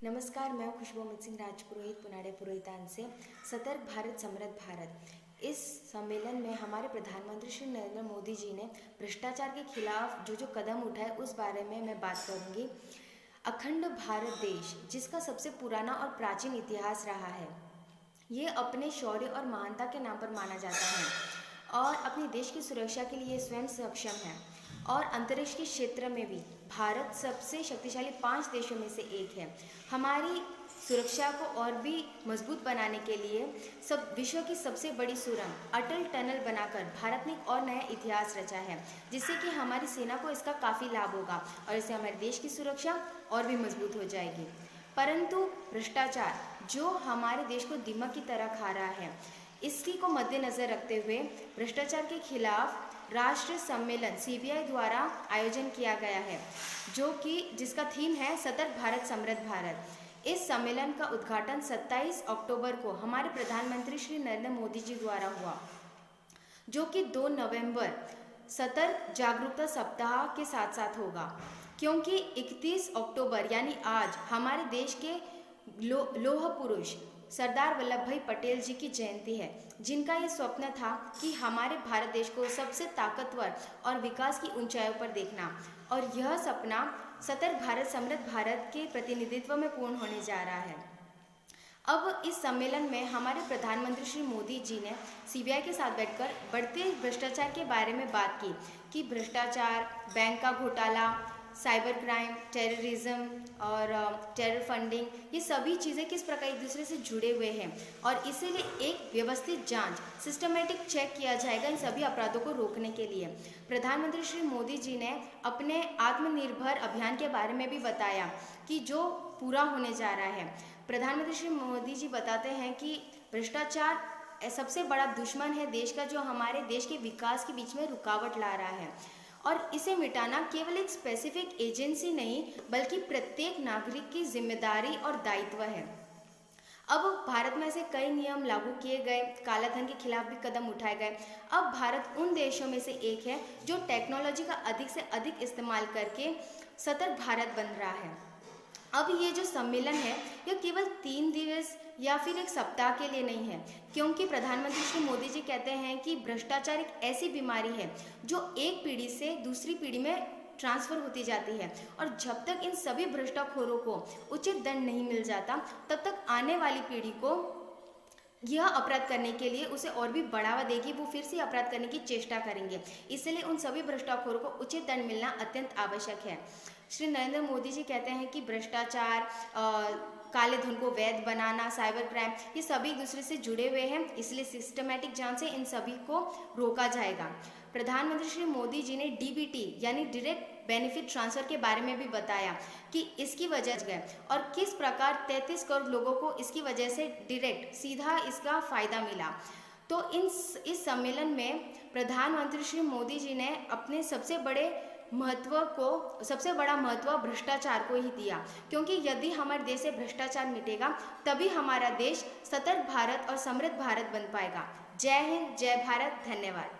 नमस्कार, मैं खुशबू अमित सिंह राजपुरोहित पुनाड़े पुरोहितान से। सतर्क भारत समृद्ध भारत इस सम्मेलन में हमारे प्रधानमंत्री श्री नरेंद्र मोदी जी ने भ्रष्टाचार के खिलाफ जो कदम उठाए उस बारे में मैं बात करूंगी। अखंड भारत देश जिसका सबसे पुराना और प्राचीन इतिहास रहा है, ये अपने शौर्य और महानता के नाम पर माना जाता है और अपने देश की सुरक्षा के लिए स्वयं सक्षम है। और अंतरिक्ष के क्षेत्र में भी भारत सबसे शक्तिशाली 5 देशों में से एक है। हमारी सुरक्षा को और भी मजबूत बनाने के लिए विश्व की सबसे बड़ी सुरंग अटल टनल बनाकर भारत ने एक और नया इतिहास रचा है, जिससे कि हमारी सेना को इसका काफ़ी लाभ होगा और इससे हमारे देश की सुरक्षा और भी मजबूत हो जाएगी। परंतु भ्रष्टाचार जो हमारे देश को दीमक की तरह खा रहा है, इसी को मद्देनज़र रखते हुए भ्रष्टाचार के खिलाफ राष्ट्रीय सम्मेलन CBI द्वारा आयोजन किया गया है, जिसका थीम है सतर्क भारत समृद्ध भारत। इस सम्मेलन का उद्घाटन 27 अक्टूबर को हमारे प्रधानमंत्री श्री नरेंद्र मोदी जी द्वारा हुआ, जो कि 2 नवंबर सतर्क जागरूकता सप्ताह के साथ साथ होगा, क्योंकि 31 अक्टूबर यानी आज हमारे देश के लौह पुरुष सरदार वल्लभ भाई पटेल जी की जयंती है, जिनका ये स्वप्न था कि हमारे भारत देश को सबसे ताकतवर और विकास की ऊंचाइयों पर देखना, और यह सपना सतर्क भारत समृद्ध भारत के प्रतिनिधित्व में पूर्ण होने जा रहा है। अब इस सम्मेलन में हमारे प्रधानमंत्री श्री मोदी जी ने CBI के साथ बैठकर बढ़ते भ्रष्टाचार के बारे में बात की कि भ्रष्टाचार, बैंक का घोटाला, साइबर क्राइम, टेररिज्म और टेरर फंडिंग, ये सभी चीज़ें किस प्रकार एक दूसरे से जुड़े हुए हैं और इसीलिए एक व्यवस्थित जांच, सिस्टमेटिक चेक किया जाएगा इन सभी अपराधों को रोकने के लिए। प्रधानमंत्री श्री मोदी जी ने अपने आत्मनिर्भर अभियान के बारे में भी बताया कि जो पूरा होने जा रहा है। प्रधानमंत्री श्री मोदी जी बताते हैं कि भ्रष्टाचार सबसे बड़ा दुश्मन है देश का, जो हमारे देश के विकास के बीच में रुकावट ला रहा है, और इसे मिटाना केवल एक स्पेसिफिक एजेंसी नहीं बल्कि प्रत्येक नागरिक की जिम्मेदारी और दायित्व है। अब भारत में ऐसे कई नियम लागू किए गए, कालाधन के खिलाफ भी कदम उठाए गए। अब भारत उन देशों में से एक है जो टेक्नोलॉजी का अधिक से अधिक इस्तेमाल करके सतर्क भारत बन रहा है। अब ये जो सम्मेलन है, यह केवल 3 दिवस या फिर एक सप्ताह के लिए नहीं है, क्योंकि प्रधानमंत्री श्री मोदी जी कहते हैं कि भ्रष्टाचार एक ऐसी बीमारी है जो एक पीढ़ी से दूसरी पीढ़ी में ट्रांसफ़र होती जाती है, और जब तक इन सभी भ्रष्टाखोरों को उचित दंड नहीं मिल जाता, तब तक आने वाली पीढ़ी को यह अपराध करने के लिए उसे और भी बढ़ावा देगी, वो फिर से अपराध करने की चेष्टा करेंगे। इसलिए उन सभी भ्रष्टाखोरों को उचित दंड मिलना अत्यंत आवश्यक है। श्री नरेंद्र मोदी जी कहते हैं कि भ्रष्टाचार, काले धन को वैध बनाना, साइबर क्राइम, ये सभी एक दूसरे से जुड़े हुए हैं, इसलिए सिस्टमैटिक जांच से इन सभी को रोका जाएगा। प्रधानमंत्री श्री मोदी जी ने DBT यानी डायरेक्ट बेनिफिट ट्रांसफ़र के बारे में भी बताया कि इसकी वजह गए और किस प्रकार 33 करोड़ लोगों को इसकी वजह से डायरेक्ट सीधा इसका फ़ायदा मिला। तो इस सम्मेलन में प्रधानमंत्री श्री मोदी जी ने अपने सबसे बड़ा महत्व भ्रष्टाचार को ही दिया, क्योंकि यदि हमारे देश से भ्रष्टाचार मिटेगा तभी हमारा देश सतर्क भारत और समृद्ध भारत बन पाएगा। जय हिंद, जय भारत, धन्यवाद।